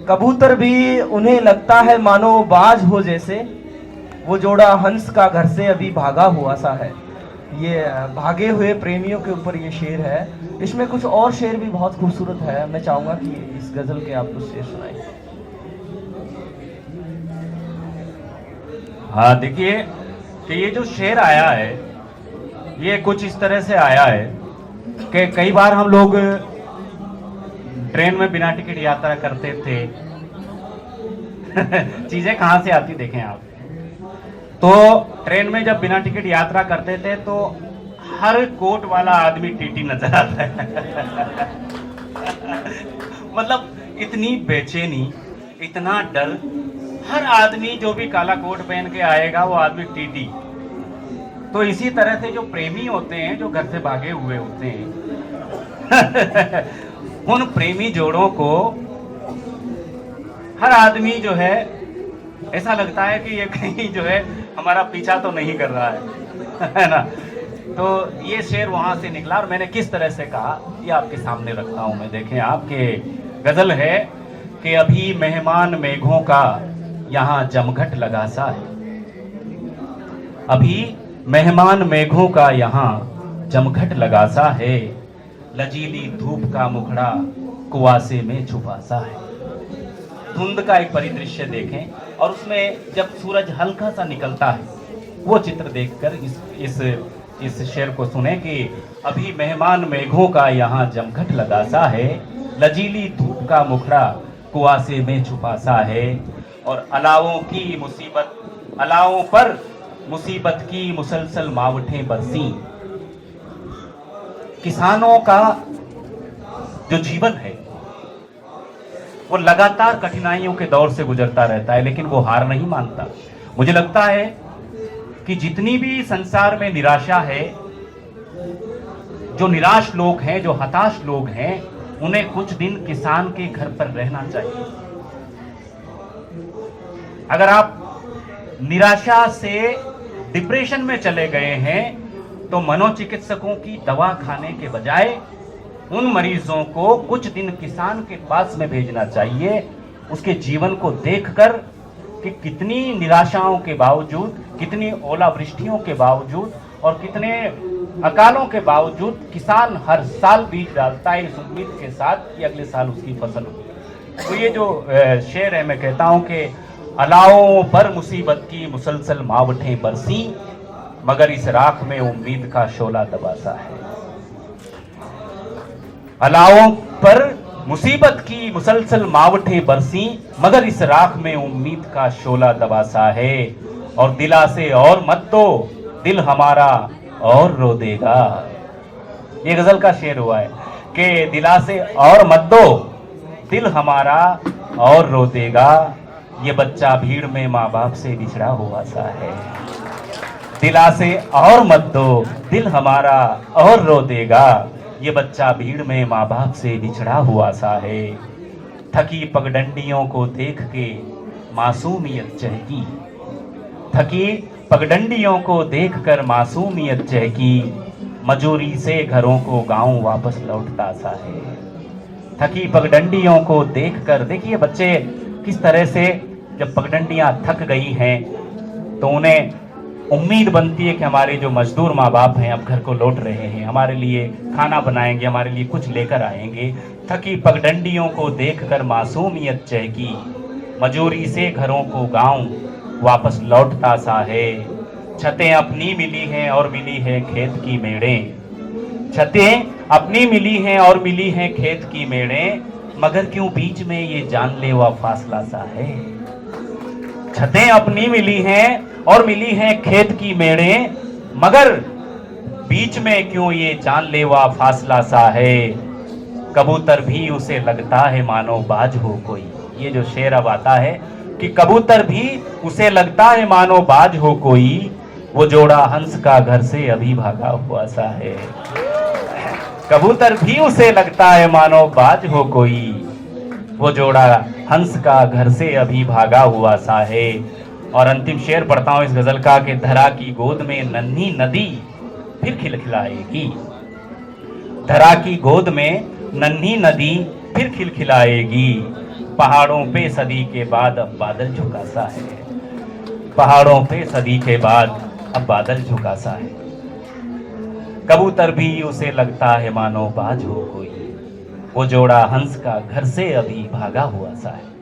कबूतर भी उन्हें लगता है मानो बाज हो जैसे, वो जोड़ा हंस का घर से अभी भागा हुआ सा है। ये भागे हुए प्रेमियों के ऊपर ये शेर है। इसमें कुछ और शेर भी बहुत खूबसूरत है, मैं चाहूंगा कि इस गजल के आप कुछ शेर सुनाएं। हाँ, देखिए कि ये जो शेर आया है ये कुछ इस तरह से आया है कि कई बार हम लोग ट्रेन में बिना टिकट यात्रा करते थे। चीजें कहां से आती देखें आप। तो ट्रेन में जब बिना टिकट यात्रा करते थे तो हर कोट वाला आदमी टीटी नजर आता है। मतलब इतनी बेचैनी, इतना डर, हर आदमी जो भी काला कोट पहन के आएगा वो आदमी टीटी। तो इसी तरह से जो प्रेमी होते हैं, जो घर से भागे हुए होते हैं, उन प्रेमी जोड़ों को हर आदमी जो है ऐसा लगता है कि ये कहीं जो है हमारा पीछा तो नहीं कर रहा है ना। तो ये शेर वहां से निकला और मैंने किस तरह से कहा ये आपके सामने रखता हूं मैं। देखें आपके गजल है कि अभी मेहमान मेघों का यहाँ जमघट लगा सा है। अभी मेहमान मेघों का यहाँ जमघट लगा सा है, लजीली धूप का मुखड़ा कुआसे में छुपा सा है। धुंध का एक परिदृश्य देखें और उसमें जब सूरज हल्का सा निकलता है वो चित्र देखकर इस शेर को सुने कि अभी मेहमान मेघों का यहाँ जमघट लगा सा है, लजीली धूप का मुखड़ा कुआसे में छुपा सा है। और अलावों पर मुसीबत की मुसलसल मावठें बरसी। किसानों का जो जीवन है वो लगातार कठिनाइयों के दौर से गुजरता रहता है, लेकिन वो हार नहीं मानता। मुझे लगता है कि जितनी भी संसार में निराशा है, जो निराश लोग हैं, जो हताश लोग हैं, उन्हें कुछ दिन किसान के घर पर रहना चाहिए। अगर आप निराशा से डिप्रेशन में चले गए हैं तो मनोचिकित्सकों की दवा खाने के बजाय उन मरीजों को कुछ दिन किसान के पास में भेजना चाहिए। उसके जीवन को देखकर कि कितनी निराशाओं के बावजूद, कितनी ओलावृष्टियों के बावजूद और कितने अकालों के बावजूद किसान हर साल बीज डालता है इस उम्मीद के साथ कि अगले साल उसकी फसल होगी। तो ये जो शेर है, मैं कहता हूं कि अलाओं पर मुसीबत की मुसलसल मावठें बरसी, मगर इस राख में उम्मीद का शोला दबासा है। अलाओं पर मुसीबत की मुसलसल मावठें बरसी, मगर इस राख में उम्मीद का शोला दबासा है। और दिला से और मत दो, दिल हमारा और रो देगा। ये गजल का शेर हुआ है कि दिला से और मत दो, दिल हमारा और रो देगा। ये बच्चा भीड़ में माँ बाप से बिछड़ा हुआ सा है। दिला से और मत दो, दिल हमारा और रो देगा। ये बच्चा भीड़ में माँ बाप से बिछड़ा हुआ सा है। थकी पगडंडियों को देख के मासूमियत चहकी, थकी पगडंडियों को देखकर मासूमियत चहकी। मजूरी से घरों को गांव वापस लौटता सा है। थकी पगडंडियों को देखकर, देखिए बच्चे किस तरह से जब पगडंडियां थक गई हैं तो उन्हें उम्मीद बनती है कि हमारे जो मजदूर माँ बाप हैं अब घर को लौट रहे हैं, हमारे लिए खाना बनाएंगे, हमारे लिए कुछ लेकर आएंगे। थकी पगडंडियों को देखकर मासूमियत चहकी, मजूरी से घरों को गांव वापस लौटता सा है। छतें अपनी मिली हैं और मिली है खेत की मेड़ें, छतें अपनी मिली हैं और मिली हैं खेत की मेड़ें, मगर क्यों बीच में ये जानलेवा फासला सा है। छतें अपनी मिली हैं और मिली हैं खेत की मेड़ें, मगर बीच में क्यों ये जानलेवा फासला सा है। कबूतर भी उसे लगता है मानो बाज हो कोई। ये जो शेर अब आता है कि कबूतर भी उसे लगता है मानो बाज हो कोई, वो जोड़ा हंस का घर से अभी भागा हुआ सा है। कबूतर भी उसे लगता है मानो बाज हो कोई, वो जोड़ा हंस का घर से अभी भागा हुआ सा है। और अंतिम शेर पढ़ता हूं इस गजल का कि धरा की गोद में नन्ही नदी फिर खिलखिलाएगी। धरा की गोद में नन्ही नदी फिर खिलखिलाएगी। पहाड़ों पे सदी के बाद अब बादल झुका सा है, पहाड़ों पे सदी के बाद अब बादल झुका सा है। कबूतर भी उसे लगता है मानो बाज हो कोई, वो जोड़ा हंस का घर से अभी भागा हुआ सा है।